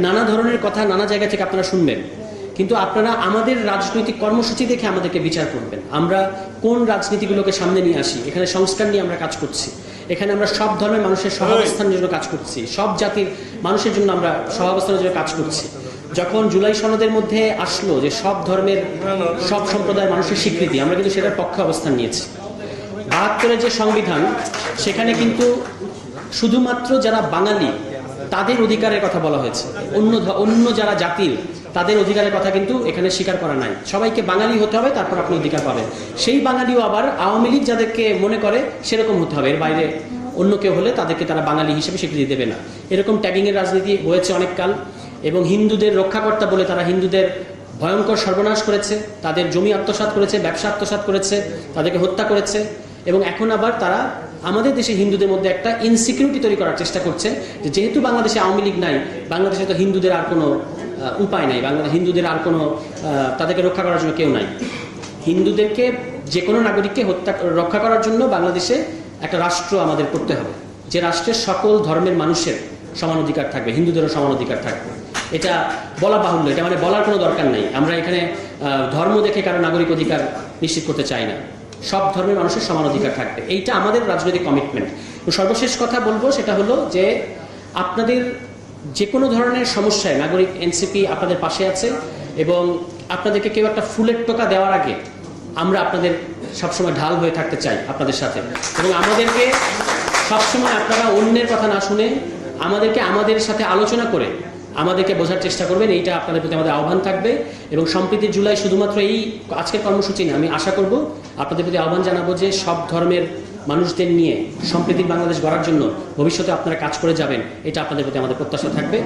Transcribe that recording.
নানা ধরনের কথা নানা জায়গা থেকে আপনারা শুনবেন, কিন্তু আপনারা আমাদের রাজনৈতিক কর্মসূচি দেখে আমাদেরকে বিচার করবেন। আমরা কোন রাজনীতিগুলোকে সামনে নিয়ে আসি, এখানে সংস্কার নিয়ে আমরা কাজ করছি, এখানে আমরা সব ধর্মের মানুষের সহাবস্থানের জন্য কাজ করছি, সব জাতির মানুষের জন্য আমরা সহাবস্থানের জন্য কাজ করছি। যখন জুলাই সনদের মধ্যে আসলো যে সব ধর্মের সব সম্প্রদায়ের মানুষের স্বীকৃতি, আমরা কিন্তু সেটার পক্ষে অবস্থান নিয়েছি। ৭২-এর যে সংবিধান, সেখানে কিন্তু শুধুমাত্র যারা বাঙালি তাদের অধিকারের কথা বলা হয়েছে, অন্য যারা জাতির তাদের অধিকারের কথা কিন্তু এখানে স্বীকার করা নাই। সবাইকে বাঙালি হতে হবে, তারপর আপনি অধিকার পাবেন। সেই বাঙালিও আবার আওয়ামী লীগ যাদেরকে মনে করে সেরকম হতে হবে, এর বাইরে অন্য কেউ হলে তাদেরকে তারা বাঙালি হিসেবে স্বীকৃতি দেবে না। এরকম ট্যাগিংয়ের রাজনীতি হয়েছে অনেককাল, এবং হিন্দুদের রক্ষাকর্তা বলে তারা হিন্দুদের ভয়ঙ্কর সর্বনাশ করেছে, তাদের জমি আত্মসাৎ করেছে, ব্যবসা আত্মসাৎ করেছে, তাদেরকে হত্যা করেছে। এবং এখন আবার তারা আমাদের দেশে হিন্দুদের মধ্যে একটা ইনসিকিউরিটি তৈরি করার চেষ্টা করছে যে যেহেতু বাংলাদেশে আওয়ামী লীগ নাই, বাংলাদেশে তো হিন্দুদের আর কোনো উপায় নাই, হিন্দুদের আর কোনো তাদেরকে রক্ষা করার জন্য কেউ নাই। হিন্দুদেরকে যে কোনো নাগরিককে রক্ষা করার জন্য বাংলাদেশে একটা রাষ্ট্র আমাদের করতে হবে, যে রাষ্ট্রের সকল ধর্মের মানুষের সমান অধিকার থাকবে, হিন্দুদেরও সমান অধিকার থাকবে। এটা বলা বাহুল্য, এটা মানে বলার কোনো দরকার নাই। আমরা এখানে ধর্ম দেখে কারো নাগরিক অধিকার নিশ্চিত করতে চাই না, সব ধর্মের মানুষের সমান অধিকার থাকবে, এইটা আমাদের রাজনৈতিক কমিটমেন্ট। সর্বশেষ কথা বলবো সেটা হলো যে আপনাদের যে কোনো ধরনের সমস্যায় নাগরিক এনসিপি আপনাদের পাশে আছে, এবং আপনাদেরকে কেউ একটা ফুলের টোকা দেওয়ার আগে আমরা আপনাদের সবসময় ঢাল হয়ে থাকতে চাই আপনাদের সাথে। এবং আমাদেরকে সবসময় আপনারা অন্যের কথা না শুনে আমাদেরকে আমাদের সাথে আলোচনা করে আমাদেরকে বোঝার চেষ্টা করবেন, এইটা আপনাদের প্রতি আমাদের আহ্বান থাকবে। এবং সম্প্রীতির জুলাই শুধুমাত্র এই আজকের কর্মসূচি না, আমি আশা করব আপনাদের প্রতি আহ্বান জানাবো যে সব ধর্মের মানুষদের নিয়ে সম্প্রীতির বাংলাদেশ গড়ার জন্য ভবিষ্যতে আপনারা কাজ করে যাবেন, এটা আপনাদের প্রতি আমাদের প্রত্যাশা থাকবে।